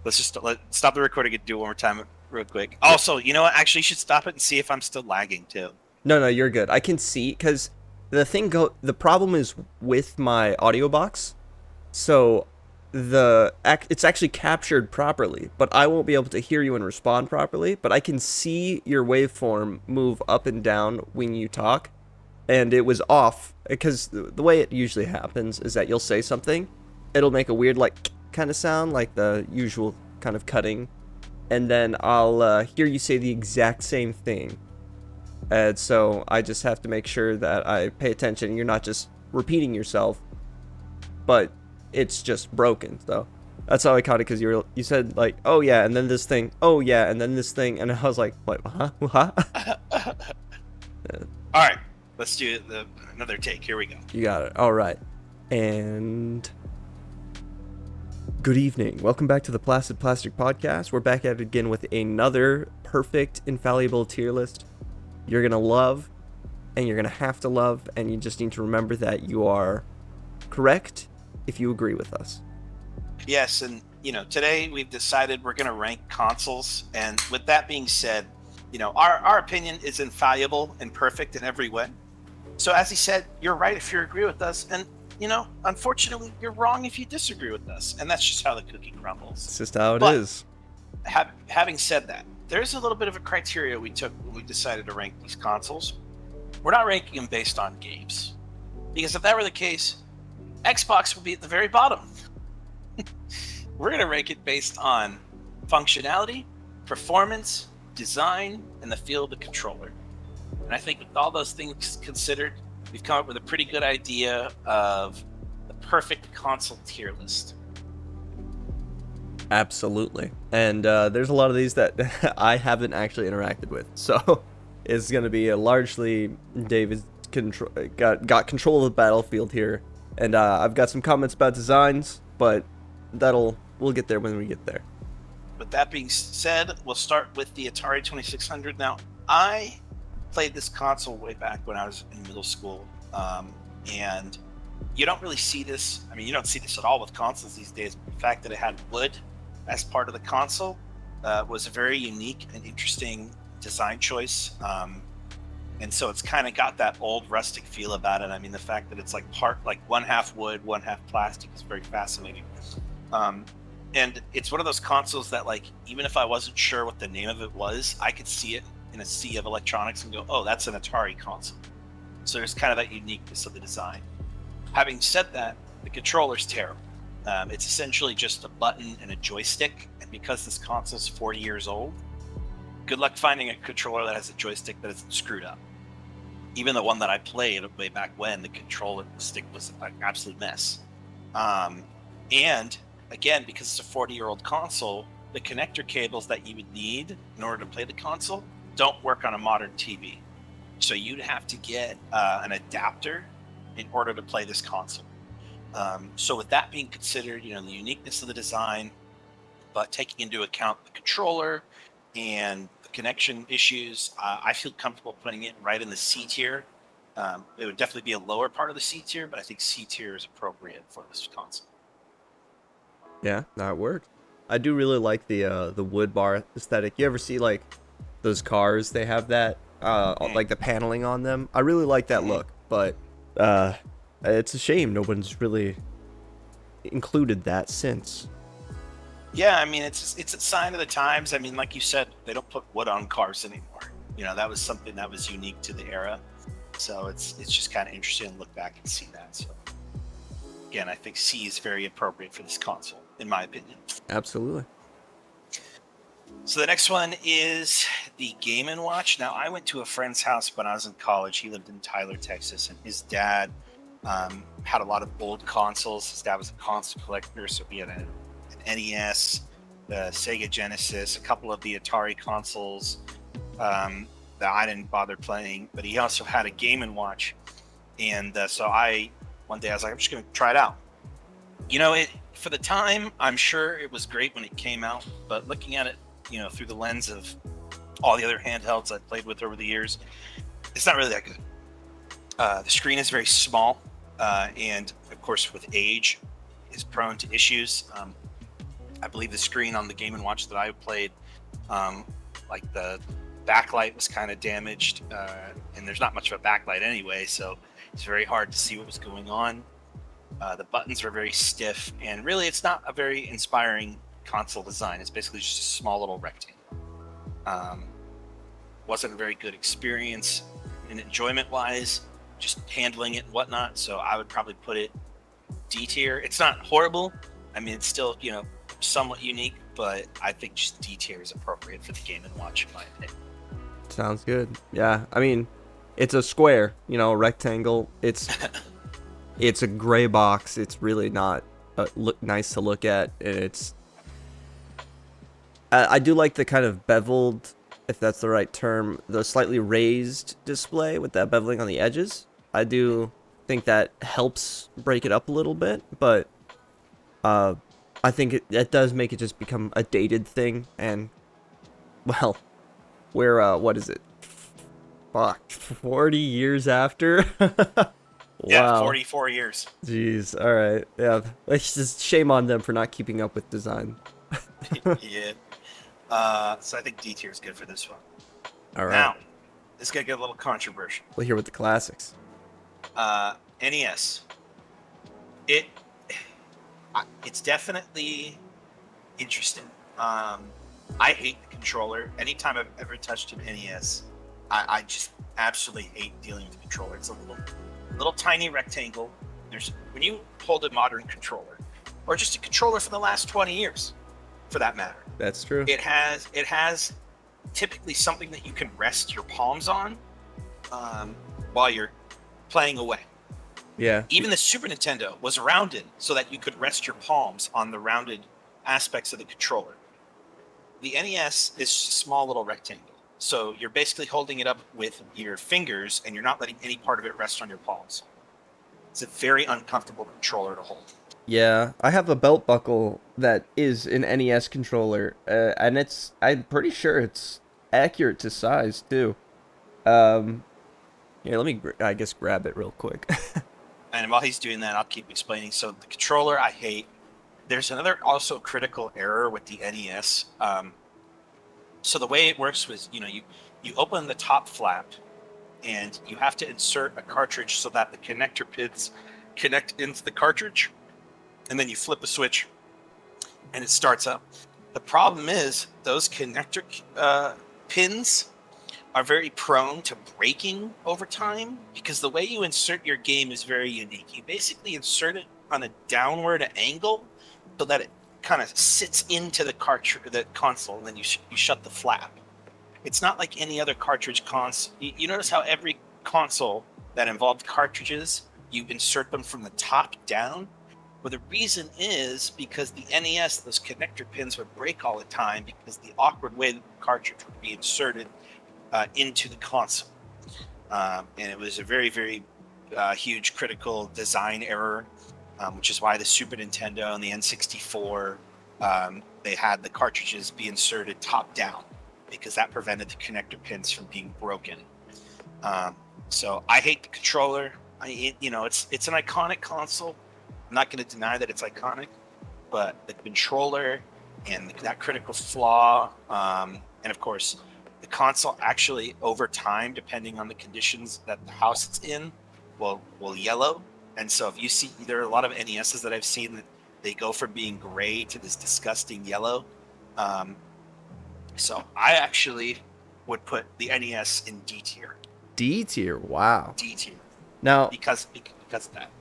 Let's just stop the recording and do it one more time real quick. Also, you know what? Actually, you should stop it and see if I'm still lagging too. No, you're good. I can see because the problem is with my audio box. So it's actually captured properly, but I won't be able to hear you and respond properly. But I can see your waveform move up and down when you talk, and it was off because the way it usually happens is that you'll say something, it'll make a weird like kind of sound like the usual kind of cutting, and then I'll hear you say the exact same thing. And so I just have to make sure that I pay attention. You're not just repeating yourself, but it's just broken. So that's how I caught it because you said like, oh yeah, and then this thing, oh yeah, and then this thing, and I was like, what, huh, huh? All right, let's do another take. Here we go. You got it. All right, and good evening. Welcome back to the Placid Plastic Podcast. We're back at it again with another perfect, infallible tier list. You're gonna love, and you're gonna have to love, and you just need to remember that you are correct if you agree with us. Yes, and today we've decided we're going to rank consoles, and with that being said, our opinion is infallible and perfect in every way. So as he said, you're right if you agree with us, and unfortunately, you're wrong if you disagree with us, and that's just how the cookie crumbles. It's just how it is. Having said that, there's a little bit of a criteria we took when we decided to rank these consoles. We're not ranking them based on games, because if that were the case, Xbox would be at the very bottom. We're going to rank it based on functionality, performance, design, and the feel of the controller. And I think with all those things considered, we've come up with a pretty good idea of the perfect console tier list. Absolutely. And there's a lot of these that I haven't actually interacted with. So it's going to be a largely David's got control of the battlefield here. And I've got some comments about designs, but we'll get there when we get there. With that being said, we'll start with the Atari 2600. Now, I played this console way back when I was in middle school, and you don't really see this. I mean, you don't see this at all with consoles these days. But the fact that it had wood as part of the console was a very unique and interesting design choice. And so it's kind of got that old rustic feel about it. I mean, the fact that it's like one half wood, one half plastic is very fascinating. And it's one of those consoles that, like, even if I wasn't sure what the name of it was, I could see it in a sea of electronics and go, oh, that's an Atari console. So there's kind of that uniqueness of the design. Having said that, the controller's terrible. It's essentially just a button and a joystick. And because this console's 40 years old, good luck finding a controller that has a joystick that isn't screwed up. Even the one that I played way back when, the controller stick was an absolute mess. And again, because it's a 40-year-old console, the connector cables that you would need in order to play the console don't work on a modern TV. So you'd have to get an adapter in order to play this console. So with that being considered, the uniqueness of the design, but taking into account the controller and the connection issues, I feel comfortable putting it right in the C tier. It would definitely be a lower part of the C tier, but I think C tier is appropriate for this console. Yeah, that worked. I do really like the wood bar aesthetic. You ever see like those cars? They have that like the paneling on them. I really like that look, but it's a shame no one's really included that since. Yeah, I mean, it's a sign of the times. I mean, like you said, they don't put wood on cars anymore. That was something that was unique to the era. So it's just kind of interesting to look back and see that. So again, I think C is very appropriate for this console, in my opinion. Absolutely. So the next one is the Game & Watch. Now, I went to a friend's house when I was in college. He lived in Tyler, Texas, and his dad had a lot of old consoles. His dad was a console collector, so he had an NES, the Sega Genesis, a couple of the Atari consoles that I didn't bother playing, but he also had a Game & Watch. And so one day I was like, I'm just going to try it out. For the time, I'm sure it was great when it came out, but looking at it, through the lens of all the other handhelds I've played with over the years, it's not really that good. The screen is very small, and of course with age is prone to issues. I believe the screen on the Game & Watch that I played, like the backlight was kind of damaged, and there's not much of a backlight anyway, so it's very hard to see what was going on. The buttons are very stiff, and really it's not a very inspiring console design. It's basically just a small little rectangle. Wasn't a very good experience in enjoyment-wise, just handling it and whatnot, so I would probably put it D tier. It's not horrible. I mean, it's still, somewhat unique, but I think just D tier is appropriate for the Game & Watch, in my opinion. Sounds good. Yeah, I mean, it's a square, rectangle. It's a gray box. It's really not nice to look at. And I do like the kind of beveled, if that's the right term, the slightly raised display with that beveling on the edges. I do think that helps break it up a little bit, but I think it does make it just become a dated thing. And, well, we're, what is it? Fuck, 40 years after? Yeah, Wow. 44 years. Jeez, alright. Yeah, it's just shame on them for not keeping up with design. Yeah. So I think D tier is good for this one. Alright. Now, this is going to get a little controversial. We'll hear with the classics. NES. It's definitely interesting. I hate the controller. Anytime I've ever touched an NES, I just absolutely hate dealing with the controller. It's a little tiny rectangle. When you hold a modern controller, or just a controller for the last 20 years, for that matter. That's true. It has typically something that you can rest your palms on while you're playing away. Yeah. Even the Super Nintendo was rounded so that you could rest your palms on the rounded aspects of the controller. The NES is just a small little rectangle. So you're basically holding it up with your fingers and you're not letting any part of it rest on your palms. It's a very uncomfortable controller to hold. Yeah, I have a belt buckle that is an NES controller, and I'm pretty sure it's accurate to size, too. Yeah, let me, I guess, grab it real quick. And while he's doing that, I'll keep explaining. So the controller I hate. There's another also critical error with the NES. So the way it works was, you open the top flap, and you have to insert a cartridge so that the connector pins connect into the cartridge, and then you flip a switch, and it starts up. The problem is those connector pins are very prone to breaking over time because the way you insert your game is very unique. You basically insert it on a downward angle so that it kind of sits into the console, and then you shut the flap. It's not like any other cartridge console. You notice how every console that involved cartridges, you insert them from the top down? Well, the reason is because the NES, those connector pins would break all the time because the awkward way the cartridge would be inserted into the console. And it was a very, very huge critical design error, which is why the Super Nintendo and the N64, they had the cartridges be inserted top down because that prevented the connector pins from being broken. So I hate the controller. It's an iconic console. I'm not going to deny that it's iconic, but the controller and that critical flaw, and of course, the console actually over time, depending on the conditions that the house it's in, will yellow. And so if you see, there are a lot of NESs that I've seen that they go from being gray to this disgusting yellow. So I actually would put the NES in D tier. D tier, wow. D tier. Now, because of that.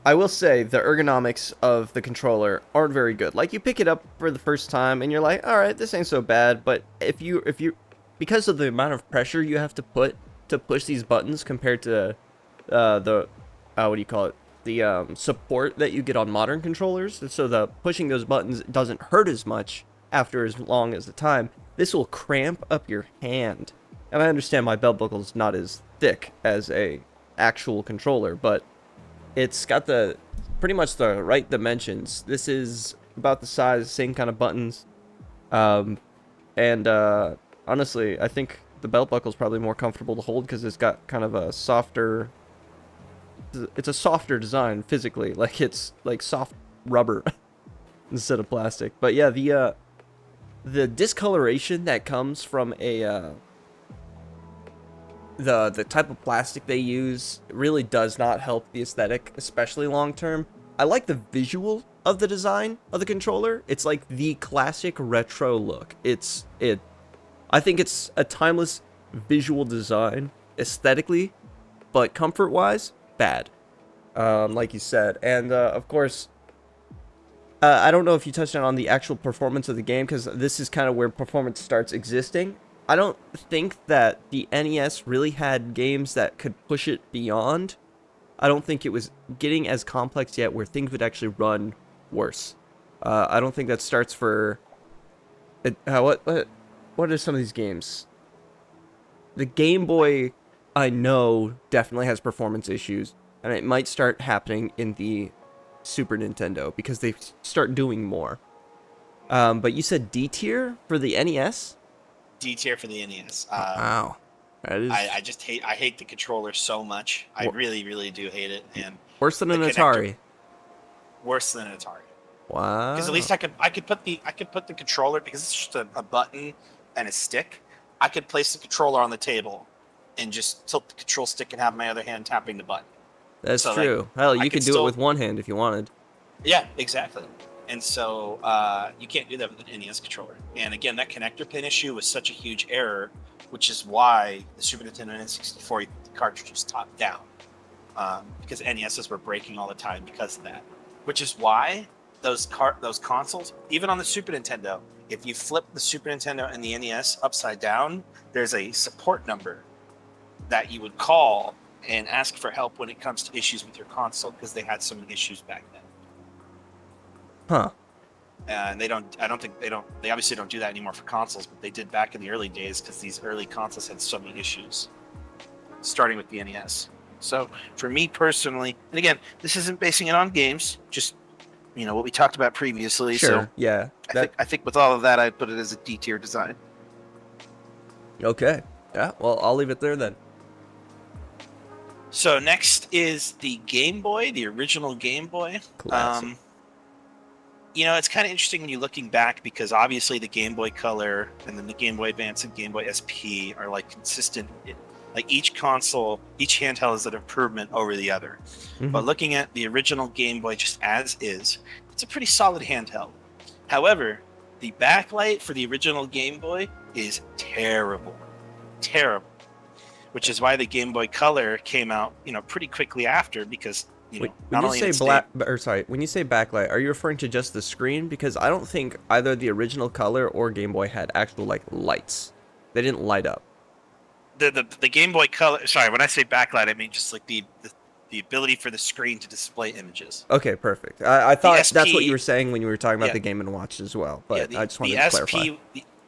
I will say the ergonomics of the controller aren't very good. Like, you pick it up for the first time and you're like, all right, this ain't so bad. But if you because of the amount of pressure you have to put to push these buttons compared to the what do you call it? The support that you get on modern controllers, so the pushing those buttons doesn't hurt as much after as long as the time. This will cramp up your hand. And I understand my belt buckle is not as thick as a actual controller, but it's got pretty much the right dimensions. This is about the size, same kind of buttons. And honestly, I think the belt buckle is probably more comfortable to hold because it's got kind of a softer design physically. Like, it's like soft rubber. instead of plastic. But yeah, the discoloration that comes from the type of plastic they use really does not help the aesthetic, especially long term. I like the visual of the design of the controller. It's like the classic retro look. I think it's a timeless visual design aesthetically, but comfort wise, bad. Like you said, and of course, I don't know if you touched on the actual performance of the game, because this is kind of where performance starts existing. I don't think that the NES really had games that could push it beyond. I don't think it was getting as complex yet where things would actually run worse. I don't think that starts for... what are some of these games? The Game Boy, I know, definitely has performance issues, and it might start happening in the Super Nintendo because they start doing more. But you said D tier for the NES? D tier for the NES. Wow. That is I just hate the controller so much. I really do hate it, and worse than the an connector- Atari. worse than an Atari. Wow. Because at least I could put the controller, because it's just a button and a stick. I could place the controller on the table and just tilt the control stick and have my other hand tapping the button. That's so, true. like, Hell, I you could could do still- it with one hand if you wanted. Yeah, exactly. And so you can't do that with an NES controller. And again, that connector pin issue was such a huge error, which is why the Super Nintendo and N64 cartridges top down, because NESs were breaking all the time because of that. Which is why those consoles, even on the Super Nintendo, if you flip the Super Nintendo and the NES upside down, there's a support number that you would call and ask for help when it comes to issues with your console, because they had so many issues back then. Huh. And they obviously don't do that anymore for consoles, but they did back in the early days, because these early consoles had so many issues, starting with the NES. So for me personally, and again, this isn't basing it on games, just what we talked about previously. Sure. So Yeah. I think with all of that, I'd put it as a D tier design. Okay. Yeah. Well, I'll leave it there then. So next is the Game Boy, the original Game Boy. Classic. It's kind of interesting when you're looking back, because obviously the Game Boy Color and then the Game Boy Advance and Game Boy SP are like consistent. Like each console, each handheld is an improvement over the other. Mhm. But looking at the original Game Boy just as is, it's a pretty solid handheld. However, the backlight for the original Game Boy is terrible. Terrible. Which is why the Game Boy Color came out, pretty quickly after, because When not you only say its when you say backlight, are you referring to just the screen? Because I don't think either the original Color or Game Boy had actual lights. They didn't light up. the Game Boy Color. Sorry, when I say backlight, I mean just like the ability for the screen to display images. Okay, perfect. I thought SP that's what you were saying when you were talking about Yeah. the Game & Watch as well, but Yeah, I just wanted to clarify.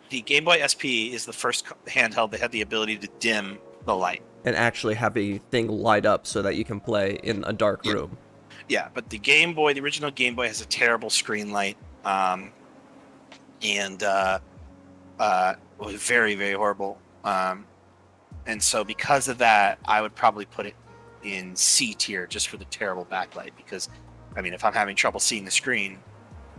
the Game Boy SP is the first handheld that had the ability to dim the light. And actually have a thing light up so that you can play in a dark Yeah. room. Yeah, but the Game Boy, the original Game Boy, has a terrible screen light, and was very, very horrible. And so because of that, I would probably put it in C tier just for the terrible backlight. Because, if I'm having trouble seeing the screen,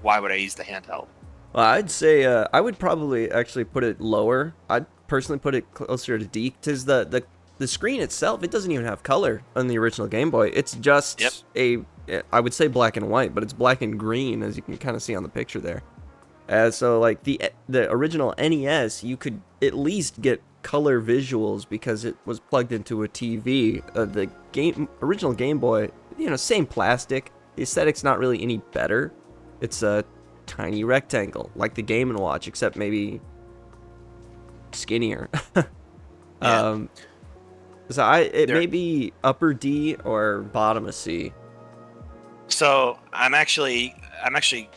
why would I use the handheld? Well, I'd say I would probably actually put it lower. I'd personally put it closer to D, because the screen itself, it doesn't even have color on the original Game Boy. It's just I would say black and white, but it's black and green, as you can kind of see on the picture there. So like the original NES, you could at least get color visuals because it was plugged into a TV. The original Game Boy, same plastic. The aesthetic's not really any better. It's a tiny rectangle, like the Game & Watch, except maybe skinnier. Yeah. So it may be upper D or bottom of C. So I'm actually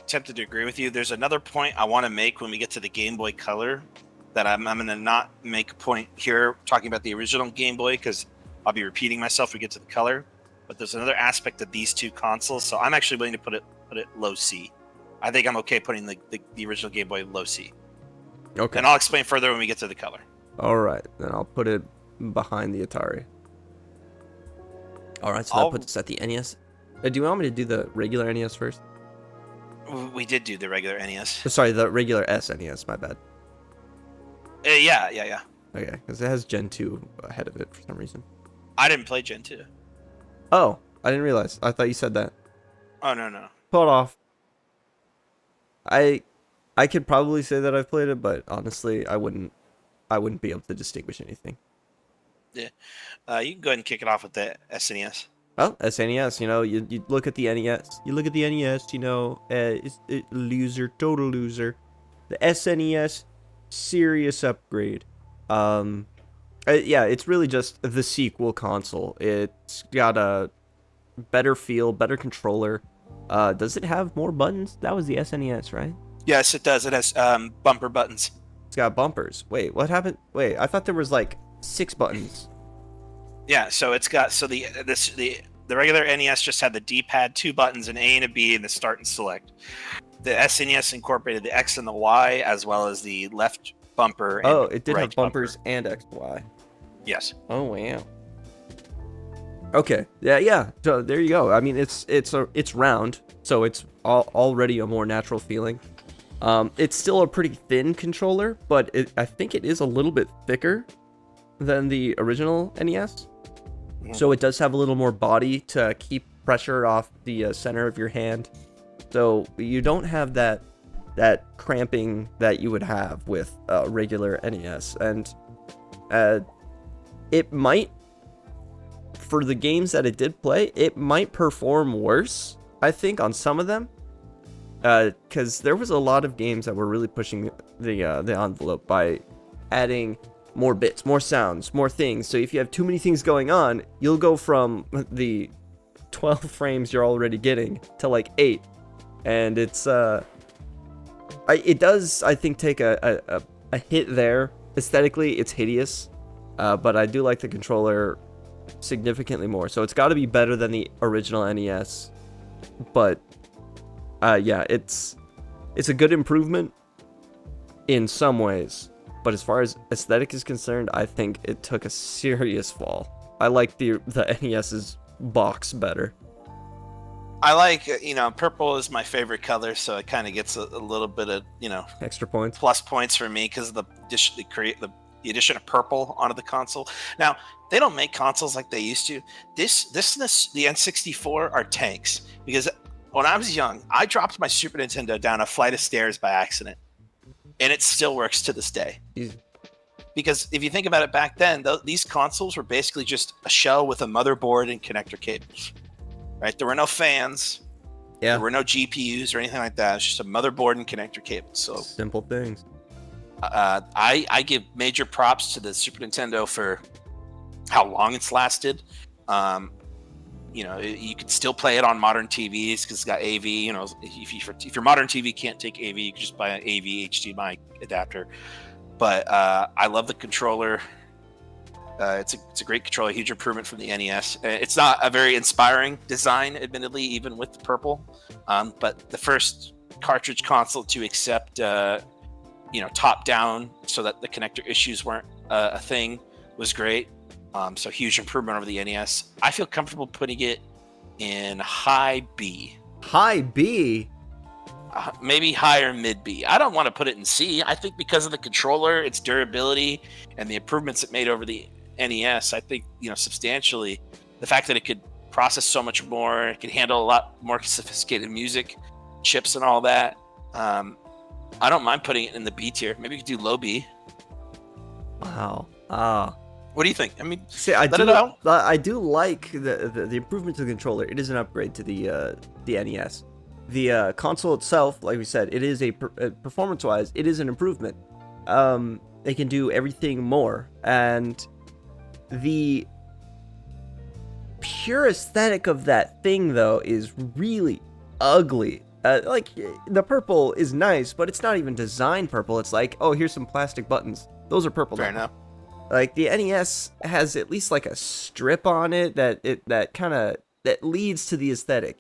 tempted to agree with you. There's another point I want to make when we get to the Game Boy Color that I'm going to not make a point here talking about the original Game Boy, because I'll be repeating myself when we get to the Color. But there's another aspect of these two consoles, so I'm actually willing to put it low C. I think I'm okay putting the original Game Boy low C. Okay. And I'll explain further when we get to the Color. All right, then I'll put it behind the Atari. All right, so that puts us at the NES. Do you want me to do the regular NES first? We did do the regular NES. Sorry, the regular SNES. My bad. Yeah. Okay, because it has Gen 2 ahead of it for some reason. I didn't play Gen 2. Oh, I didn't realize. I thought you said that. Oh, no. Hold off. I I could probably say that I've played it, but honestly, I wouldn't be able to distinguish anything. Yeah. You can go ahead and kick it off with the SNES. Well, SNES, you look at the NES. You look at the NES, loser, total loser. The SNES, serious upgrade. Yeah, it's really just the sequel console. It's got a better feel, better controller. Does it have more buttons? That was the SNES, right? Yes, it does. It has bumper buttons. It's got bumpers. Wait, what happened? Wait, I thought there was like 6 buttons. Yeah, so it's got the regular NES just had the D-pad, 2 buttons, an A and a B, and the start and select. The SNES incorporated the X and the Y as well as the left bumper. And Oh, it did right have bumpers bumper. and X, Y. Yes. Oh wow. Okay. Yeah. So there you go. I mean, it's round, so it's already a more natural feeling. It's still a pretty thin controller, but I think it is a little bit thicker than the original NES. So it does have a little more body to keep pressure off the center of your hand. So you don't have that cramping that you would have with regular NES, and it might, for the games that it did play, it might perform worse, I think, on some of them. Because there was a lot of games that were really pushing the envelope by adding more bits, more sounds, more things. So if you have too many things going on, you'll go from the 12 frames you're already getting to like 8. And it does, I think, take a hit there. Aesthetically, it's hideous. But I do like the controller significantly more. So it's got to be better than the original NES. But yeah, it's a good improvement in some ways. But as far as aesthetic is concerned, I think it took a serious fall. I like the NES's box better. I like, purple is my favorite color, so it kind of gets a little bit of, Extra points. plus points for me because of the addition of purple onto the console. Now, they don't make consoles like they used to. The N64 are tanks, because when I was young, I dropped my Super Nintendo down a flight of stairs by accident, and it still works to this day. Easy. Because if you think about it, back then, these consoles were basically just a shell with a motherboard and connector cables. Right? There were no fans. Yeah. There were no GPUs or anything like that. It's just a motherboard and connector cables. So simple things. I give major props to the Super Nintendo for how long it's lasted. You can still play it on modern TVs because it's got AV. If your modern TV can't take AV, you can just buy an AV HDMI adapter. But I love the controller. It's a great controller, huge improvement from the NES. It's not a very inspiring design, admittedly, even with the purple. But the first cartridge console to accept, top down, so that the connector issues weren't a thing, was great. So huge improvement over the NES. I feel comfortable putting it in high B. High B? Maybe high or mid B. I don't want to put it in C. I think because of the controller, its durability, and the improvements it made over the NES, I think, substantially, the fact that it could process so much more, it could handle a lot more sophisticated music, chips and all that. I don't mind putting it in the B tier. Maybe we could do low B. Wow. What do you think? I mean, see, I do like the improvement to the controller. It is an upgrade to the NES. The console itself, like we said, it is performance-wise, it is an improvement. They can do everything more, and the pure aesthetic of that thing, though, is really ugly. Like, the purple is nice, but it's not even designed purple. It's like, oh, here's some plastic buttons. Those are purple. Fair enough. Like, the NES has at least like a strip on it that leads to the aesthetic.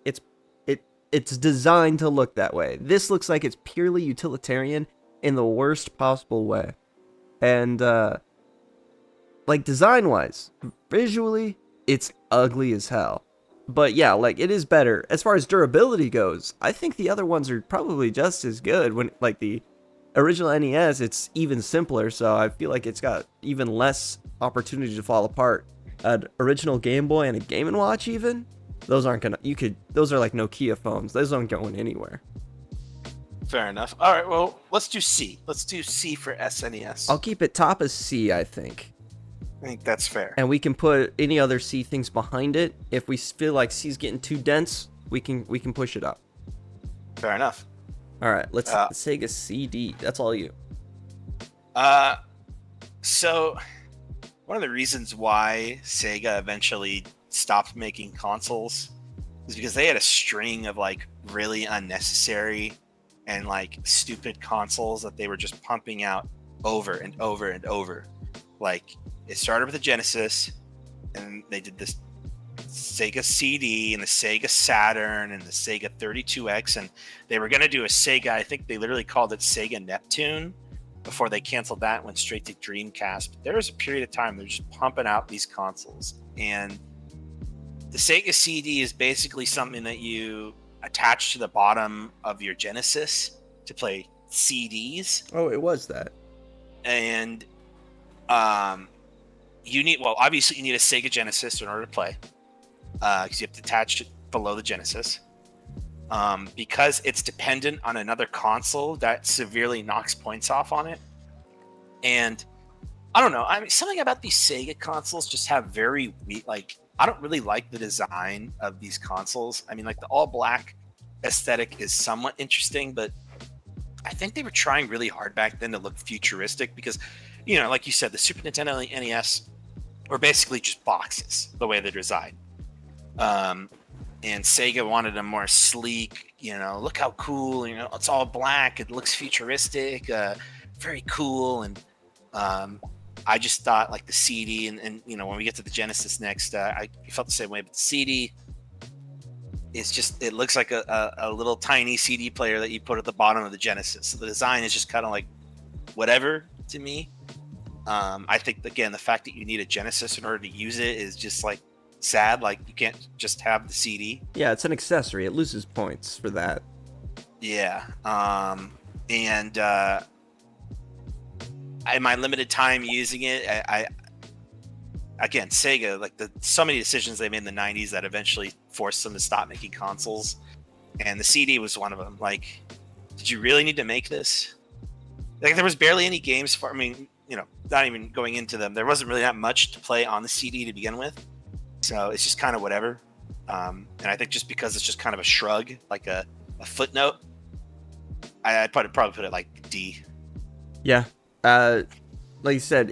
It's designed to look that way. This looks like it's purely utilitarian in the worst possible way. And like, design-wise, visually, it's ugly as hell. But yeah, like it is better as far as durability goes. I think the other ones are probably just as good. When like the original NES, it's even simpler, so I feel like it's got even less opportunity to fall apart. An original Game Boy and a Game and Watch, even those aren't gonna. You could. Those are like Nokia phones. Those aren't going anywhere. Fair enough. All right, well, let's do C. Let's do C for I'll SNES. keep it top as C, I think. I think that's fair. And we can put any other C things behind it. If we feel like C's getting too dense, we can push it up. Fair enough. All right, let's Uh, Sega CD. That's all you. uh, so one of the reasons why Sega eventually stopped making consoles is because they had a string of like really unnecessary and like stupid consoles that they were just pumping out over and over and over. Like it started with the Genesis, and they did this Sega CD and the Sega Saturn and the Sega 32X, and they were going to do a Sega. I think they literally called it Sega Neptune before they canceled that and went straight to Dreamcast. But there was a period of time they're just pumping out these consoles, and the Sega CD is basically something that you attach to the bottom of your Genesis to play CDs, Oh, it was that. and you need, well, obviously you need a Sega Genesis in order to play, because you have to attach it below the Genesis. Because it's dependent on another console, that severely knocks points off on it. And I don't know. I mean, something about these Sega consoles just have very weak. Like, I don't really like the design of these consoles. I mean, like the all black aesthetic is somewhat interesting, but I think they were trying really hard back then to look futuristic because, you know, like you said, the Super Nintendo and the NES were basically just boxes the way they're designed. And Sega wanted a more sleek, you know, look how cool, you know, it's all black, it looks futuristic, very cool. And I just thought like the CD and you know, when we get to the Genesis next, I felt the same way, but the CD, it's just, it looks like a little tiny CD player that you put at the bottom of the Genesis. So the design is just kind of like whatever to me. I think, again, the fact that you need a Genesis in order to use it is just like sad. Like you can't just have the CD. Yeah, it's an accessory. It loses points for that. Yeah. And in my limited time using it, I again, Sega, like so many decisions they made in the 90s that eventually forced them to stop making consoles. And the CD was one of them. Like, did you really need to make this? Like, there was barely any games for, I mean, you know, not even going into them, there wasn't really that much to play on the CD to begin with. So it's just kind of whatever. And I think just because it's just kind of a shrug, like a footnote, I'd probably put it like D. Yeah. Like you said,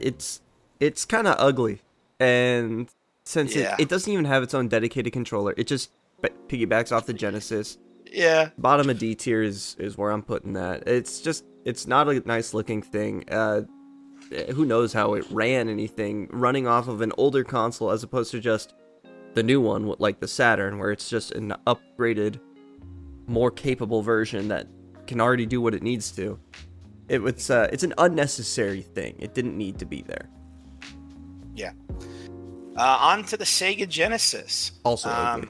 it's kind of ugly, and since Yeah. it doesn't even have its own dedicated controller, it just piggybacks off the Genesis. Yeah. Bottom of D tier is where I'm putting that. It's not a nice looking thing. Who knows how it ran anything running off of an older console as opposed to just the new one like the Saturn, where it's just an upgraded, more capable version that can already do what it needs to. It's an unnecessary thing. It didn't need to be there. Yeah. On to the Sega Genesis. Also ugly.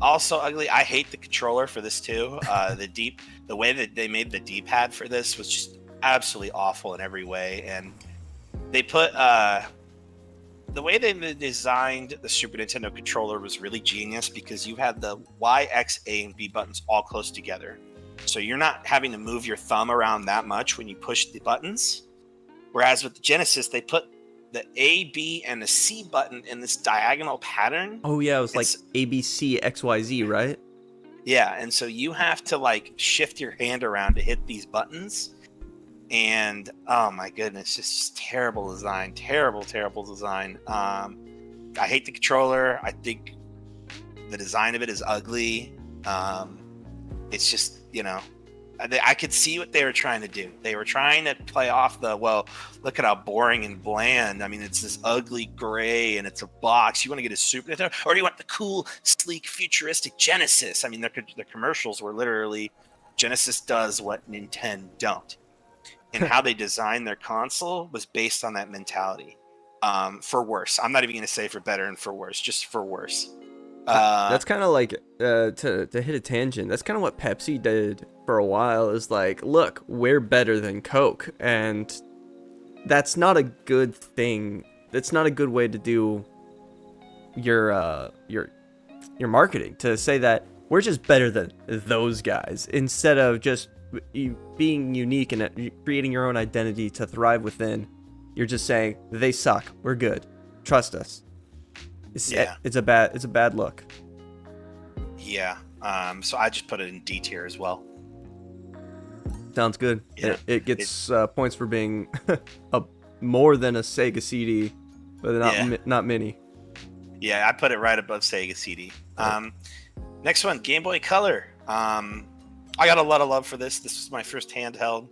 Also ugly. I hate the controller for this too. The way that they made the D-pad for this was just absolutely awful in every way. And they put the way they designed the Super Nintendo controller was really genius because you had the Y, X, A, and B buttons all close together. So you're not having to move your thumb around that much when you push the buttons. Whereas with the Genesis, they put the A, B, and the C button in this diagonal pattern. Oh yeah, it was like ABC XYZ, right? Yeah, and so you have to like shift your hand around to hit these buttons. And oh my goodness, it's just terrible design. Terrible design. I hate the controller. I think the design of it is ugly. It's just, you know, I could see what they were trying to do. They were trying to play off the, well, look at how boring and bland. I mean, it's this ugly gray and it's a box. You want to get a Super Nintendo, or do you want the cool, sleek, futuristic Genesis? I mean, their commercials were literally, Genesis does what Nintendo don't. And how they designed their console was based on that mentality. For worse. I'm not even going to say for better and for worse, just for worse. That's kind of like to hit a tangent. That's kind of what Pepsi did for a while. Is like, look, we're better than Coke, and that's not a good thing. That's not a good way to do your marketing, to say that we're just better than those guys, instead of just being unique and creating your own identity to thrive within. You're just saying they suck. We're good. Trust us. It's a bad look. Yeah. So I just put it in D tier as well. Sounds good. Yeah. It gets points for being more than a Sega CD, but not mini. Yeah, I put it right above Sega CD. Next one, Game Boy Color. I got a lot of love for this. This was my first handheld.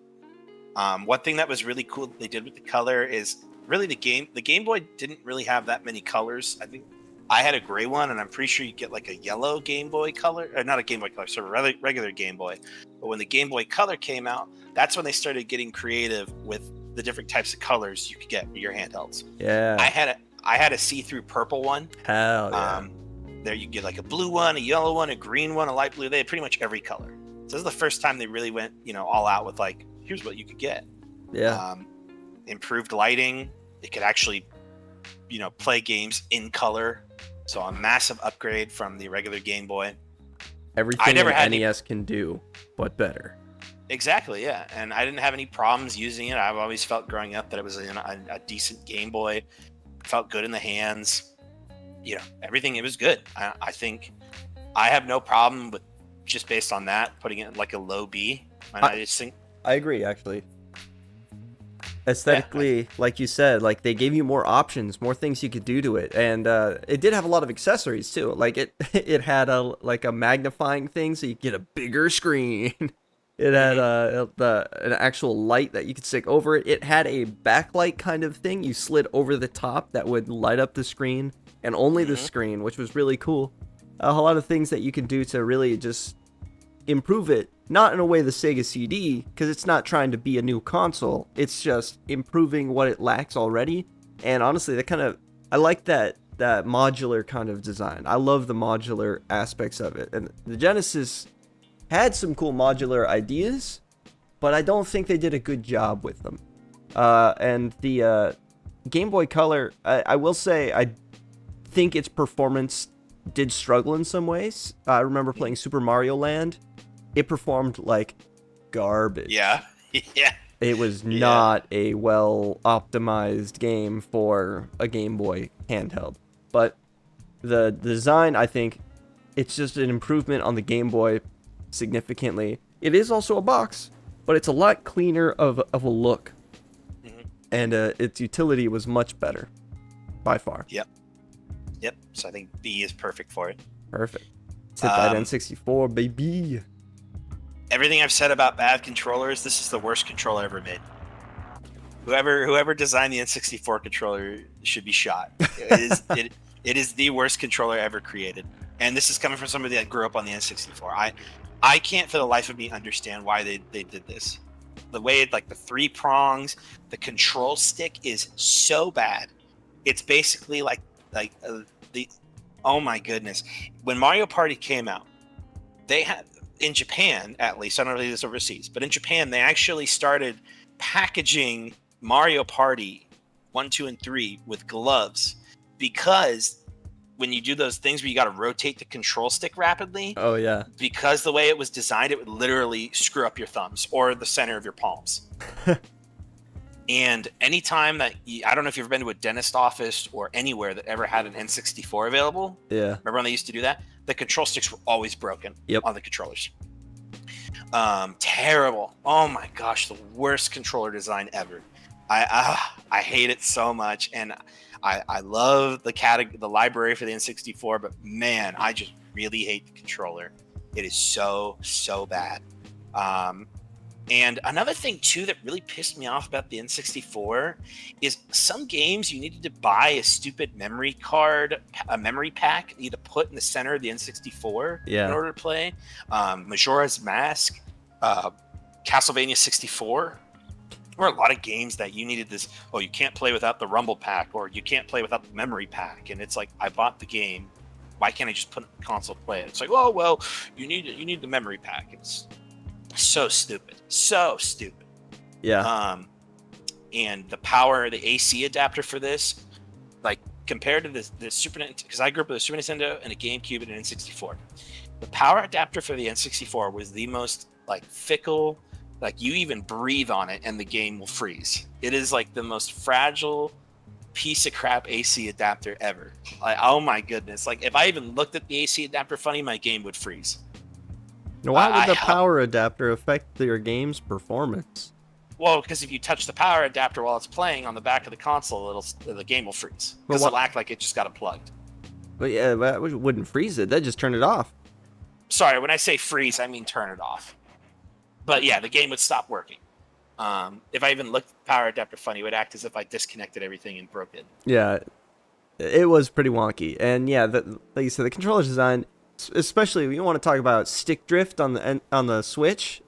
One thing that was really cool that they did with the color is really the Game Boy didn't really have that many colors. I think I had a gray one, and I'm pretty sure you get like a yellow Game Boy Color, or not a Game Boy Color, sort of regular Game Boy. But when the Game Boy Color came out, that's when they started getting creative with the different types of colors you could get with your handhelds. Yeah. I had a see-through purple one. Hell yeah. There you get like a blue one, a yellow one, a green one, a light blue. They had pretty much every color. So this is the first time they really went, all out with like, here's what you could get. Yeah. Improved lighting. It could actually, play games in color. So a massive upgrade from the regular Game Boy. Everything an NES can do, but better. Exactly, yeah. And I didn't have any problems using it. I've always felt growing up that it was a decent Game Boy. Felt good in the hands. Everything, it was good. I think I have no problem with, just based on that, putting it like a low B. I just think I agree, actually. Aesthetically, like you said, like they gave you more options, more things you could do to it, and it did have a lot of accessories too. Like it had a magnifying thing, so you get a bigger screen. It had an actual light that you could stick over it. It had a backlight kind of thing you slid over the top that would light up the screen, and only the screen, which was really cool. A lot of things that you can do to really just improve it. Not in a way the Sega CD, because it's not trying to be a new console. It's just improving what it lacks already. And honestly, I like that modular kind of design. I love the modular aspects of it. And the Genesis had some cool modular ideas, but I don't think they did a good job with them. And the Game Boy Color, I will say, I think its performance did struggle in some ways. I remember playing Super Mario Land. It performed like garbage. Yeah. Yeah. It was not a well optimized game for a Game Boy handheld. But the design, I think, it's just an improvement on the Game Boy significantly. It is also a box, but it's a lot cleaner of a look. Mm-hmm. And its utility was much better, by far. Yep. So I think B is perfect for it. Perfect. Let's hit that N64, baby. Everything I've said about bad controllers, this is the worst controller ever made. Whoever designed the N64 controller should be shot. It is the worst controller ever created. And this is coming from somebody that grew up on the N64. I can't for the life of me understand why they did this. The way like the 3 prongs, the control stick is so bad. It's basically like oh my goodness. When Mario Party came out, they had, in Japan at least, I don't know if this overseas, but in Japan they actually started packaging Mario Party 1, 2, and 3 with gloves, because when you do those things where you got to rotate the control stick rapidly, because the way it was designed, it would literally screw up your thumbs or the center of your palms. And anytime that I don't know if you've ever been to a dentist office or anywhere that ever had an N64 available. Yeah. Remember when they used to do that? The control sticks were always broken on the controllers. Terrible. Oh my gosh, the worst controller design ever. I hate it so much, and I love the library for the N64, but man, I just really hate the controller. It is so bad. And another thing too that really pissed me off about the N64 is some games you needed to buy a stupid memory card, a memory pack you had to put in the center of the N64 in order to play. Majora's Mask, Castlevania 64. There were a lot of games that you needed this, you can't play without the Rumble pack, or you can't play without the memory pack. And it's like, I bought the game, Why can't I just put it in the console to play it? It's like, oh well, you need the memory pack. It's so stupid, so stupid. Yeah. And the power, the AC adapter for this, like compared to the Super Nintendo, because I grew up with a Super Nintendo and a GameCube and an N64. The power adapter for the N64 was the most like fickle, like you even breathe on it and the game will freeze. It is like the most fragile piece of crap AC adapter ever. Like, oh my goodness. Like if I even looked at the AC adapter funny, my game would freeze. Now, why would the I power adapter affect your game's performance? Well, because if you touch the power adapter while it's playing on the back of the console, the game will freeze But because what? it'll act like it just got unplugged. But yeah, that wouldn't freeze it. That just turn it off. Sorry, when I say freeze, I mean turn it off. But yeah, the game would stop working. If I even looked at the power adapter funny, it would act as if I disconnected everything and broke it. Yeah, it was pretty wonky. And yeah, like you said, the controller design, especially if you want to talk about stick drift on the Switch.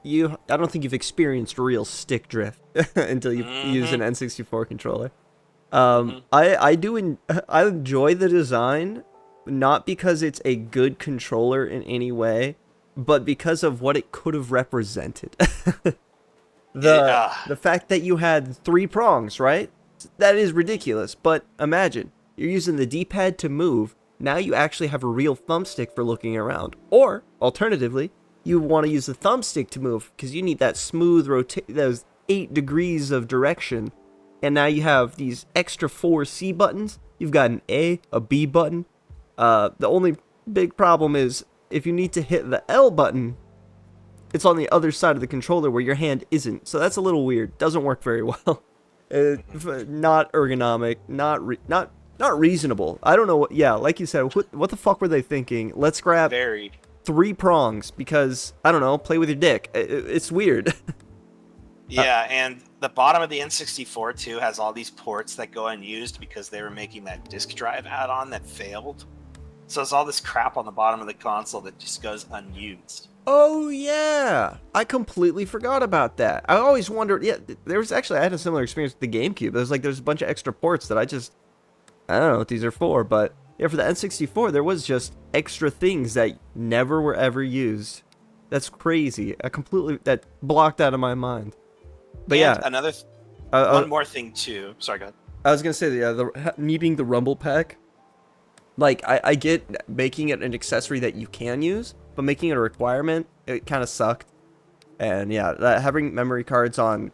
I don't think you've experienced real stick drift until you use an N64 controller. I enjoy the design, not because it's a good controller in any way, but because of what it could have represented. The fact that you had 3 prongs, right? That is ridiculous. But imagine you're using the D-pad to move. Now you actually have a real thumbstick for looking around. Or alternatively, you want to use the thumbstick to move because you need that smooth those 8 degrees of direction. And now you have these extra 4 C buttons. You've got an A, a B button. The only big problem is if you need to hit the L button, it's on the other side of the controller where your hand isn't. So that's a little weird. Doesn't work very well. Not ergonomic. Not reasonable. I don't know what. Yeah, like you said, what the fuck were they thinking? Let's grab Varied. 3 prongs because I don't know. Play with your dick. It's weird. Yeah, and the bottom of the N64 too has all these ports that go unused because they were making that disk drive add-on that failed. So there's all this crap on the bottom of the console that just goes unused. Oh yeah, I completely forgot about that. I always wondered. Yeah, I had a similar experience with the GameCube. There's a bunch of extra ports that I don't know what these are for, but yeah, for the N64 there was just extra things that never were ever used. That's crazy. That blocked out of my mind. But and yeah, one more thing too. Sorry, go ahead. I was gonna say needing the rumble pack. Like I get making it an accessory that you can use, but making it a requirement, it kind of sucked. And yeah, having memory cards on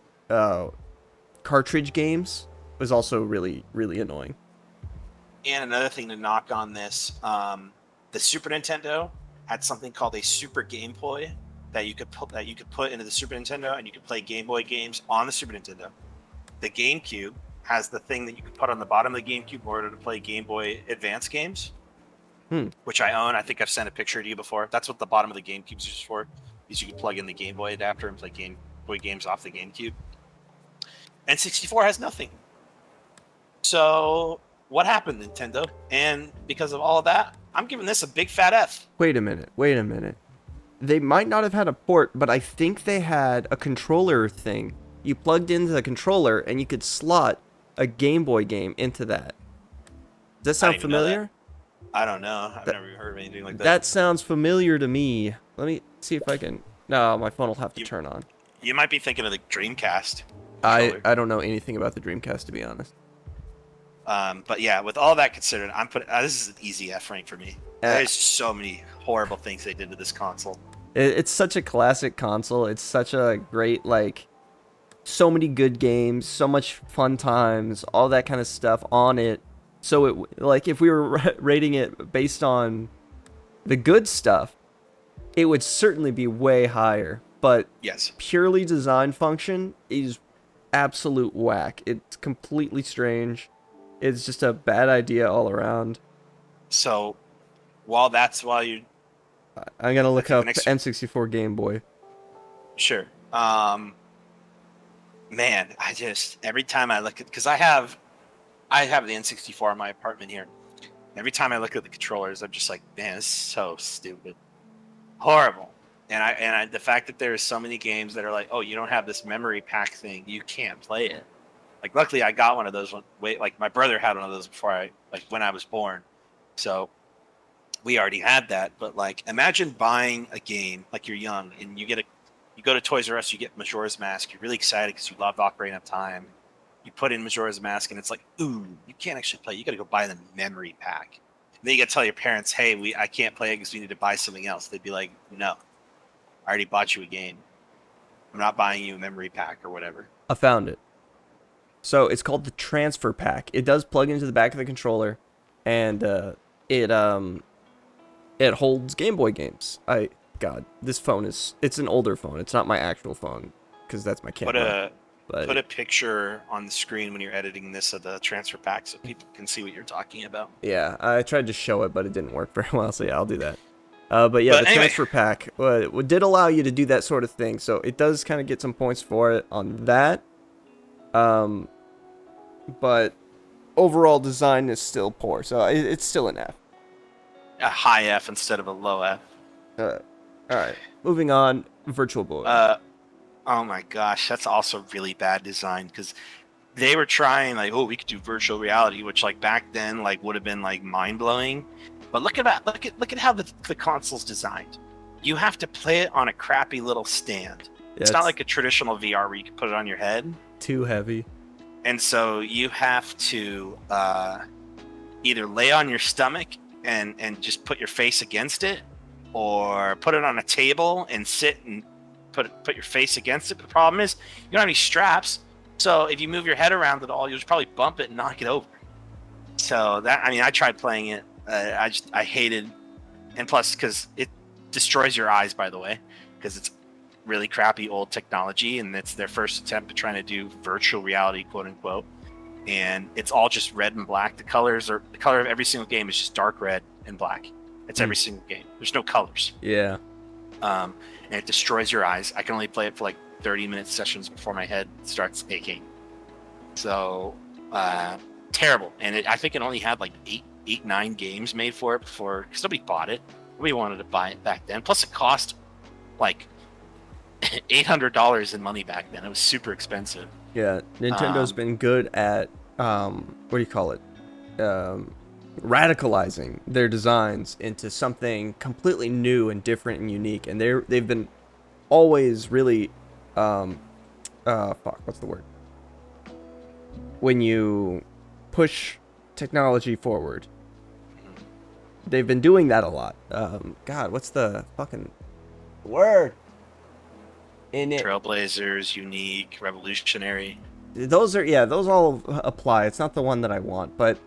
cartridge games was also really, really annoying. And another thing to knock on this, the Super Nintendo had something called a Super Game Boy that you could put into the Super Nintendo, and you could play Game Boy games on the Super Nintendo. The GameCube has the thing that you could put on the bottom of the GameCube in order to play Game Boy Advance games, which I own. I think I've sent a picture to you before. That's what the bottom of the GameCube is used for, is you can plug in the Game Boy adapter and play Game Boy games off the GameCube. N64 has nothing. So what happened, Nintendo? And because of all of that, I'm giving this a big fat F. Wait a minute. They might not have had a port, but I think they had a controller thing. You plugged into the controller and you could slot a Game Boy game into that. Does that sound familiar? I don't know. I've never heard of anything like that. That sounds familiar to me. Let me see if I can. No, my phone will have to turn on. You might be thinking of the Dreamcast. I don't know anything about the Dreamcast, to be honest. But yeah, with all that considered, I'm putting this is an easy F rank for me. There's so many horrible things they did to this console. It's such a classic console. It's such a great, so many good games, so much fun times, all that kind of stuff on it. So if we were rating it based on the good stuff, it would certainly be way higher. But yes, purely design function is absolute whack. It's completely strange. It's just a bad idea all around. So, I'm gonna look up N64 Game Boy. Sure. Man, every time I look at, because I have the N64 in my apartment here. Every time I look at the controllers, I'm just like, man, this is so stupid, horrible. And the fact that there are so many games that are like, oh, you don't have this memory pack thing, you can't play it. Like, luckily, I got one of those. My brother had one of those before when I was born. So, we already had that. But like, imagine buying a game like you're young and you go to Toys R Us, you get Majora's Mask. You're really excited because you love Ocarina of Time. You put in Majora's Mask, and it's like, ooh, you can't actually play. You got to go buy the memory pack. And then you got to tell your parents, hey, I can't play it because we need to buy something else. They'd be like, no, I already bought you a game. I'm not buying you a memory pack or whatever. I found it. So it's called the transfer pack. It does plug into the back of the controller, and it it holds Game Boy games. God, this phone it's an older phone. It's not my actual phone because that's my camera. Put a picture on the screen when you're editing this of the transfer pack so people can see what you're talking about. Yeah, I tried to show it, but it didn't work very well. So yeah, I'll do that. But yeah, But the anyway. transfer pack did allow you to do that sort of thing. So it does kind of get some points for it on that. But overall design is still poor, so it's still an F. A high F instead of a low F. All right, moving on. Virtual Boy. Oh my gosh, that's also really bad design because they were trying like, oh, we could do virtual reality, which like back then like would have been like mind blowing. But look at that! Look at how the console's designed. You have to play it on a crappy little stand. Yeah, it's not like a traditional VR where you can put it on your head. Too heavy. And so you have to either lay on your stomach and just put your face against it, or put it on a table and sit and put your face against it. But the problem is you don't have any straps, so if you move your head around at all, you'll just probably bump it and knock it over. So that, I mean, I tried playing it. I hated, and plus because it destroys your eyes, by the way, because it's really crappy old technology, and it's their first attempt at trying to do virtual reality, quote unquote. And it's all just red and black. The color of every single game is just dark red and black. It's every single game. There's no colors. Yeah. And it destroys your eyes. I can only play it for like 30-minute sessions before my head starts aching. So terrible. And I think it only had like 9 games made for it before, because nobody bought it. Nobody wanted to buy it back then. Plus, it cost like $800 in money back then. It was super expensive. Yeah, Nintendo's been good at what do you call it? Radicalizing their designs into something completely new and different and unique, and they've been always really what's the word? When you push technology forward, they've been doing that a lot. God, what's the fucking word? In it, Trailblazers, unique, revolutionary. those all apply. It's not the one that I want, but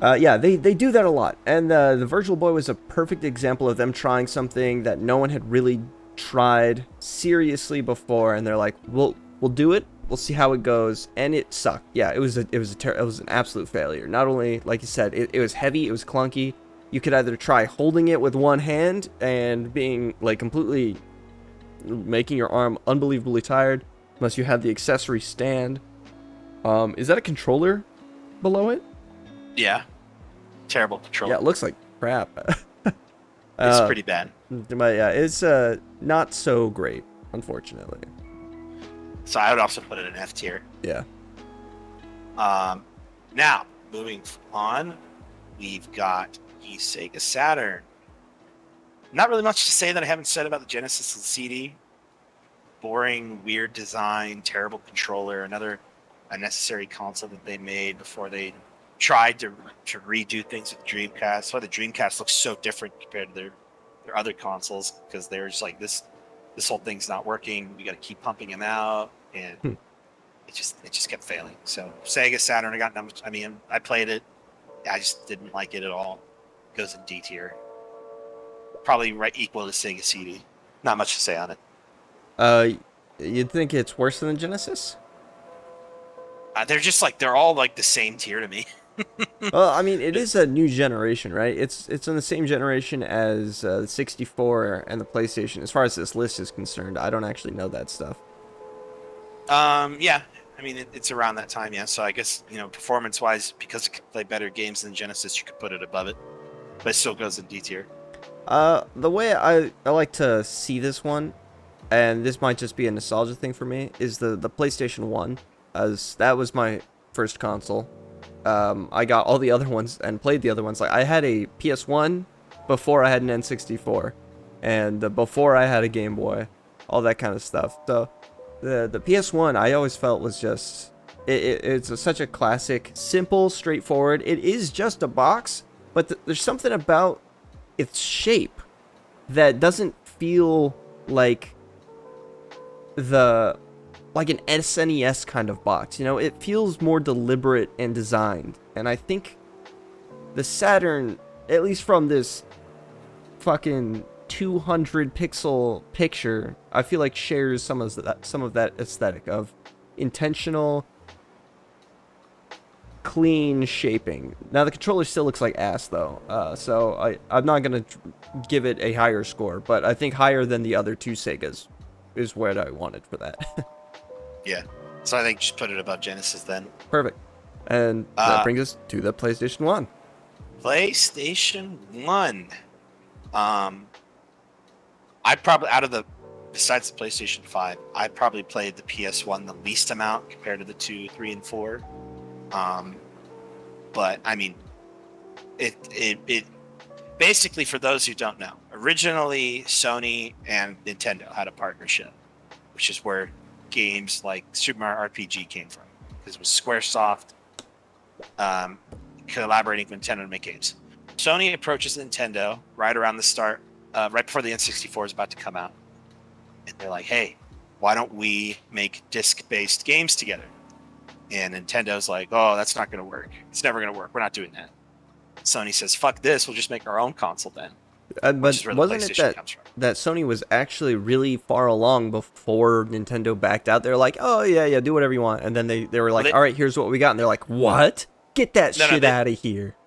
yeah, they do that a lot. And the Virtual Boy was a perfect example of them trying something that no one had really tried seriously before, and they're like, we'll do it. We'll see how it goes, and it sucked. Yeah, it was an absolute failure. Not only, like you said, it was heavy, it was clunky. You could either try holding it with one hand and being like completely making your arm unbelievably tired, unless you had the accessory stand. Is that a controller below it? Yeah. Terrible controller. Yeah, it looks like crap. It's pretty bad. But yeah, it's not so great, unfortunately. So I would also put it in F tier. Yeah. Now, moving on, we've got the Sega Saturn. Not really much to say that I haven't said about the Genesis and CD. Boring, weird design, terrible controller, another unnecessary console that they made before they tried to redo things with the Dreamcast. That's why the Dreamcast looks so different compared to their other consoles, because they're just like, this whole thing's not working. We got to keep pumping them out, and it just kept failing. So Sega Saturn, I played it. I just didn't like it at all. It goes in D tier. Probably right equal to Sega CD. Not much to say on it. You'd think it's worse than the Genesis? They're all like the same tier to me. Well, I mean, it is a new generation, right? It's in the same generation as the 64 and the PlayStation. As far as this list is concerned, I don't actually know that stuff. Yeah. I mean, it's around that time, yeah. So I guess, performance-wise, because it can play better games than Genesis, you could put it above it. But it still goes in D tier. The way I like to see this one, and this might just be a nostalgia thing for me, is the PlayStation 1, as that was my first console. I got all the other ones and played the other ones. Like I had a PS1 before I had an N64, and before I had a Game Boy, all that kind of stuff. So the PS1 I always felt was just such a classic, simple, straightforward. It is just a box, but there's something about its shape that doesn't feel like like an SNES kind of box. You know, it feels more deliberate and designed. And I think the Saturn, at least from this fucking 200 pixel picture, I feel like shares some of that aesthetic of intentional, clean shaping. Now the controller still looks like ass though, so I'm not gonna give it a higher score, but I think higher than the other two Segas is what I wanted for that. Yeah. So I think just put it above Genesis then. Perfect. And that brings us to the PlayStation 1. PlayStation 1. I probably, besides the PlayStation 5, I probably played the PS1 the least amount compared to the 2, 3, and 4. But I mean, it basically, for those who don't know, originally Sony and Nintendo had a partnership, which is where games like Super Mario RPG came from, because it was SquareSoft collaborating with Nintendo to make games. Sony approaches Nintendo right around the start, right before the N64 is about to come out, and they're like, "Hey, why don't we make disc-based games together?" And Nintendo's like, "Oh, that's not going to work. It's never going to work. We're not doing that." Sony says, "Fuck this. We'll just make our own console then." But wasn't it that Sony was actually really far along before Nintendo backed out? They're like, "Oh yeah, do whatever you want," and then they were like, "All right, here's what we got," and they're like, "What? Get that shit out of here!"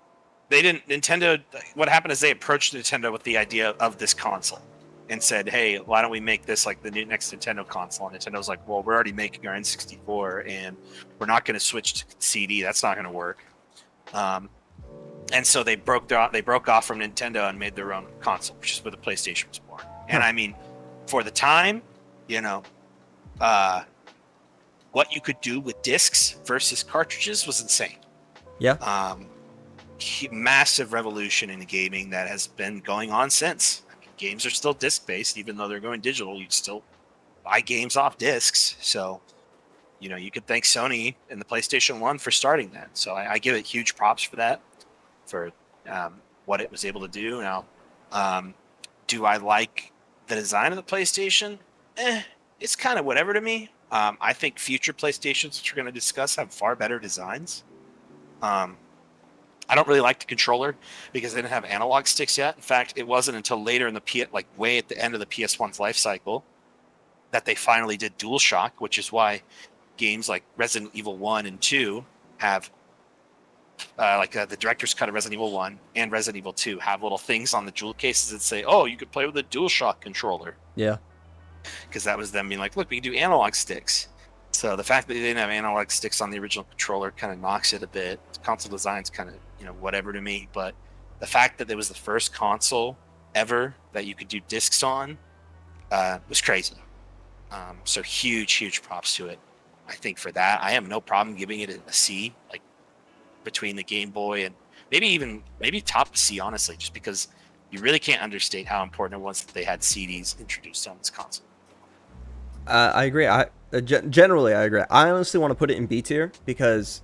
They didn't. Nintendo. What happened is they approached Nintendo with the idea of this console, and said, "Hey, why don't we make this like the next Nintendo console?" And Nintendo's like, "Well, we're already making our N64, and we're not going to switch to CD. That's not going to work." And so they broke off from Nintendo and made their own console, which is where the PlayStation was born. And I mean, for the time, you know, what you could do with discs versus cartridges was insane. Yeah. Massive revolution in gaming that has been going on since. I mean, games are still disc-based, even though they're going digital. You still buy games off discs. So, you know, you could thank Sony and the PlayStation 1 for starting that. So I give it huge props for that, for what it was able to do. Now, do I like the design of the PlayStation? It's kind of whatever to me. I think future PlayStations, which we're going to discuss, have far better designs. I don't really like the controller because they didn't have analog sticks yet. In fact, it wasn't until later in the way at the end of the PS1's life cycle that they finally did DualShock, which is why games like Resident Evil 1 and 2 have the director's cut of Resident Evil 1 and Resident Evil 2 have little things on the jewel cases that say, "Oh, you could play with a DualShock controller." Yeah. Because that was them being like, "Look, we can do analog sticks." So the fact that they didn't have analog sticks on the original controller kind of knocks it a bit. The console design's kind of, whatever to me. But the fact that it was the first console ever that you could do discs on was crazy. So huge props to it. I think for that, I have no problem giving it a C, like between the Game Boy and maybe top C, honestly, just because you really can't understate how important it was that they had CDs introduced on this console. I agree. Generally, I agree. I honestly want to put it in B tier because,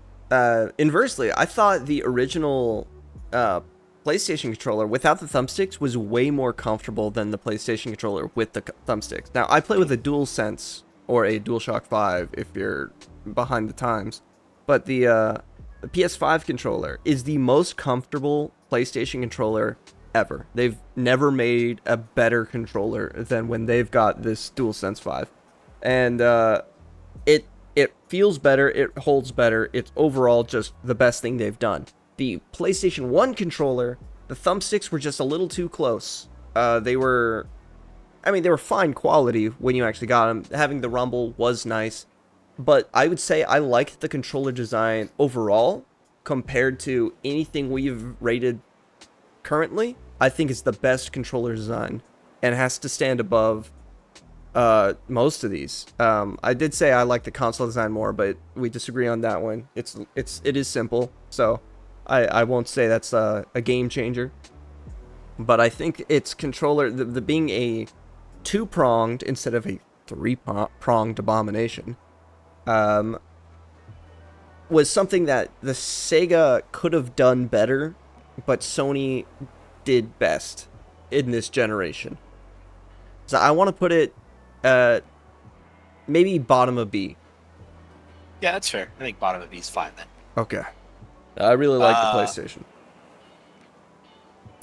inversely, I thought the original PlayStation controller without the thumbsticks was way more comfortable than the PlayStation controller with the thumbsticks. Now, I play with a DualSense or a DualShock 5 if you're behind the times, but the PS5 controller is the most comfortable PlayStation controller ever. They've never made a better controller than when they've got this DualSense 5. And it feels better, it holds better, it's overall just the best thing they've done. The PlayStation 1 controller, the thumbsticks were just a little too close. They were fine quality when you actually got them. Having the rumble was nice, but I would say I liked the controller design overall compared to anything we've rated currently. I think it's the best controller design and has to stand above Most of these. I did say I like the console design more, but we disagree on that one. It is simple, so I won't say that's a game changer. But I think its controller, the being a two-pronged instead of a three-pronged abomination, um, was something that the Sega could have done better, but Sony did best in this generation. So I want to put it maybe bottom of B. Yeah, that's fair. I think bottom of B is fine then. Okay. I really like the Uh, PlayStation.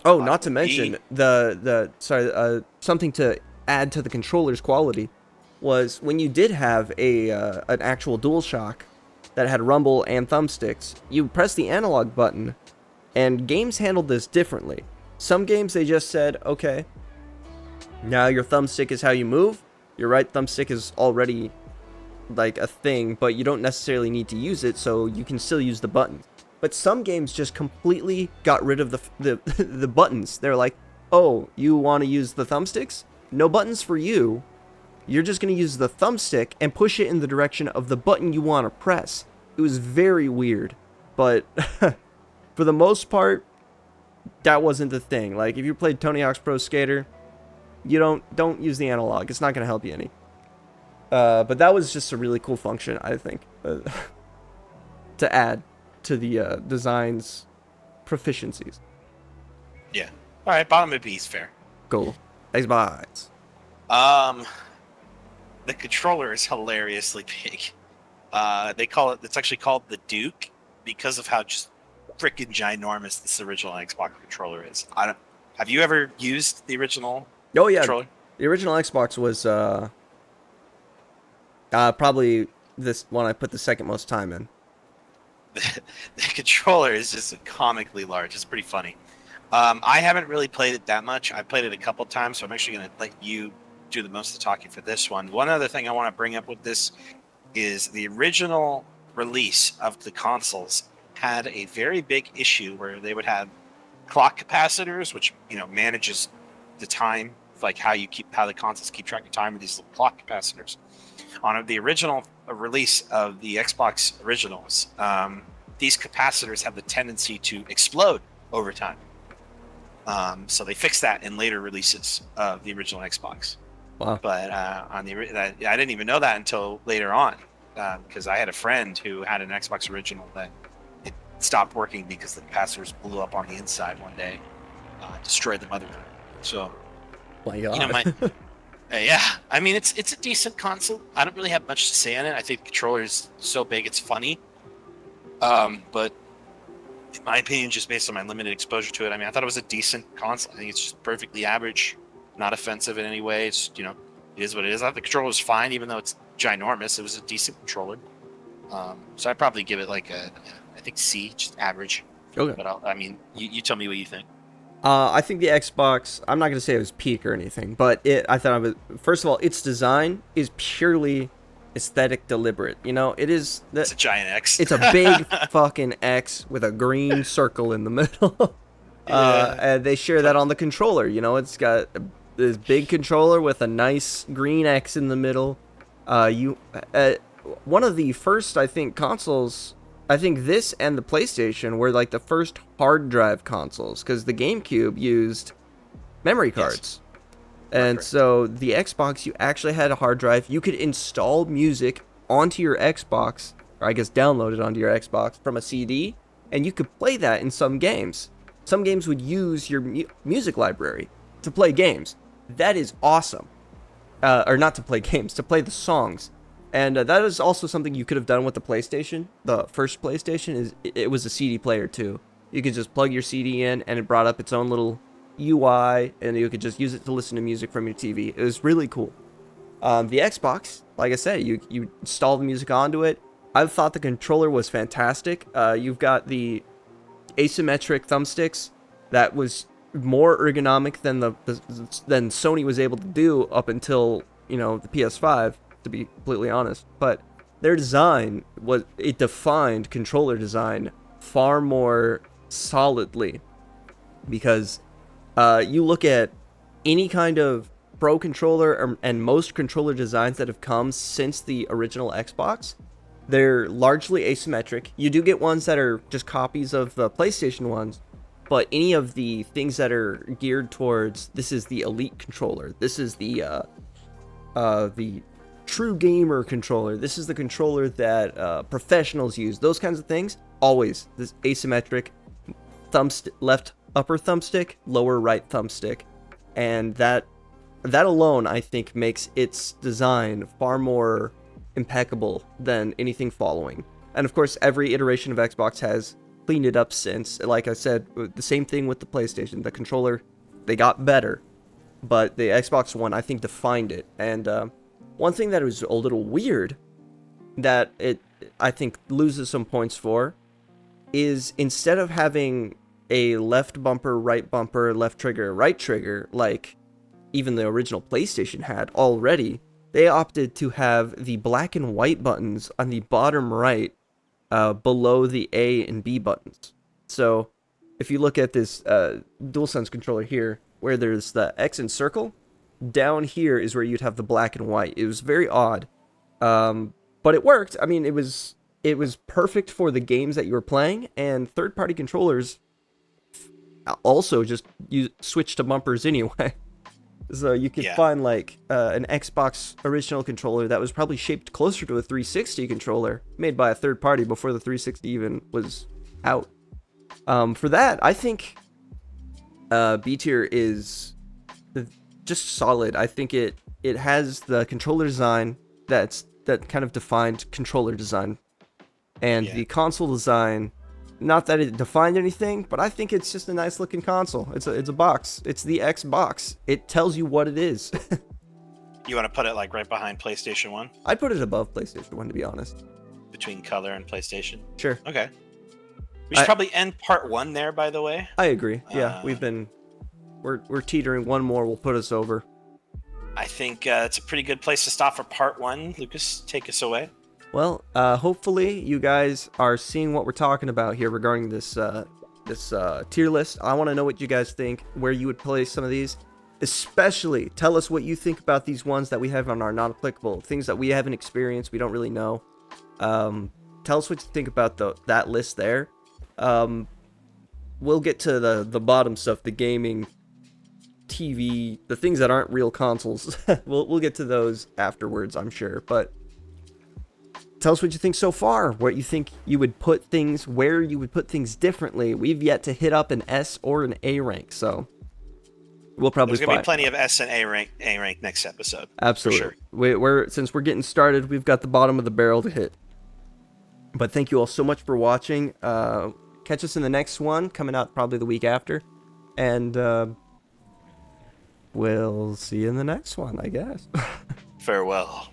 Oh, Bottom not to of B. mention something to add to the controller's quality was when you did have an actual DualShock that had rumble and thumbsticks, you press the analog button, and games handled this differently. Some games they just said, okay, now your thumbstick is how you move. Your right thumbstick is already like a thing, but you don't necessarily need to use it, so you can still use the buttons. But some games just completely got rid of the buttons. They're like, oh, you want to use the thumbsticks? No buttons for you. You're just going to use the thumbstick and push it in the direction of the button you want to press. It was very weird, but for the most part, that wasn't the thing. Like, if you played Tony Hawk's Pro Skater, you don't use the analog. It's not going to help you any. But that was just a really cool function, I think, to add to the design's proficiencies. Yeah. All right, bottom of B is fair. Cool. Xbox. The controller is hilariously big. It's actually called the Duke because of how just freaking ginormous this original Xbox controller is. Have you ever used the original Oh yeah, controller? the original Xbox was probably this one I put the second most time in. The controller is just comically large. It's pretty funny. I haven't really played it that much. I played it a couple times, so I'm actually going to let you do the most of the talking for this one. One other thing I want to bring up with this is the original release of the consoles had a very big issue where they would have clock capacitors, which manages the time, like how the consoles keep track of time with these little clock capacitors. On the original release of the Xbox originals, these capacitors have the tendency to explode over time. So they fixed that in later releases of the original Xbox. Wow. But I didn't even know that until later on, because I had a friend who had an Xbox original that it stopped working because the capacitors blew up on the inside one day, destroyed the motherboard. So, My God. yeah, I mean it's a decent console. I don't really have much to say on it. I think the controller is so big it's funny. But in my opinion, just based on my limited exposure to it, I thought it was a decent console. I think it's just perfectly average, not offensive in any way. It's it is what it is. I thought the controller was fine, even though it's ginormous. It was a decent controller. So I'd probably give it like I think C, just average. Okay. But you tell me what you think. I think the Xbox, I'm not going to say it was peak or anything, but first of all, its design is purely aesthetic deliberate. It's a giant X. It's a big fucking X with a green circle in the middle. And they share that on the controller. It's got this big controller with a nice green X in the middle. One of the first, I think, consoles, I think this and the PlayStation were like the first hard drive consoles, because the GameCube used memory cards. Yes. And so the Xbox, you actually had a hard drive. You could install music onto your Xbox, or I guess download it onto your Xbox from a CD, and you could play that in some games. Some games would use your music library to play games. That is awesome. Or not to play games, to play the songs. And that is also something you could have done with the PlayStation. The first PlayStation, it was a CD player too. You could just plug your CD in, and it brought up its own little UI, and you could just use it to listen to music from your TV. It was really cool. The Xbox, like I said, you install the music onto it. I thought the controller was fantastic. You've got the asymmetric thumbsticks that was more ergonomic than than Sony was able to do up until the PS5. To be completely honest, but their design defined controller design far more solidly, because you look at any kind of Pro controller and most controller designs that have come since the original Xbox, they're largely asymmetric. You do get ones that are just copies of the PlayStation ones, but any of the things that are geared towards, this is the elite controller, this is the true gamer controller, this is the controller that professionals use, those kinds of things, always this asymmetric, left upper thumbstick, lower right thumbstick, and that alone, I think, makes its design far more impeccable than anything following. And of course, every iteration of Xbox has cleaned it up since. Like I said, the same thing with the PlayStation. The controller, they got better, but the Xbox One, I think, defined it. And one thing that was a little weird that it, I think, loses some points for is instead of having a left bumper, left trigger, right trigger, like even the original PlayStation had already, they opted to have the black and white buttons on the bottom right below the A and B buttons. So if you look at this DualSense controller here, where there's the X and circle, down here is where you'd have the black and white. It was very odd, but it worked. I mean, it was perfect for the games that you were playing, and third-party controllers also just switch to bumpers anyway. So you could find like an Xbox original controller that was probably shaped closer to a 360 controller made by a third party before the 360 even was out. For that, I think B tier is just solid. I think it has the controller design that kind of defined controller design, and the console design. Not that it defined anything, but I think it's just a nice looking console. It's a box. It's the Xbox. It tells you what it is. You want to put it like right behind PlayStation 1? I'd put it above PlayStation 1, to be honest. Between Color and PlayStation? Sure. Okay. We should probably end part 1 there, by the way. I agree. Yeah, we're teetering. One more will put us over. I think it's a pretty good place to stop for part 1. Lucas, take us away. Well, hopefully you guys are seeing what we're talking about here regarding this tier list. I want to know what you guys think, where you would place some of these. Especially, tell us what you think about these ones that we have on our not applicable, things that we haven't experienced, we don't really know. Tell us what you think about that list there. We'll get to the bottom stuff, the gaming, TV, the things that aren't real consoles. We'll get to those afterwards, I'm sure, but tell us what you think so far, what you think you would put things, where you would put things differently. We've yet to hit up an S or an A rank, so we'll probably There's going to be plenty of S and A rank next episode. Absolutely. Sure. Since we're getting started, we've got the bottom of the barrel to hit. But thank you all so much for watching. Catch us in the next one, coming out probably the week after. And we'll see you in the next one, I guess. Farewell.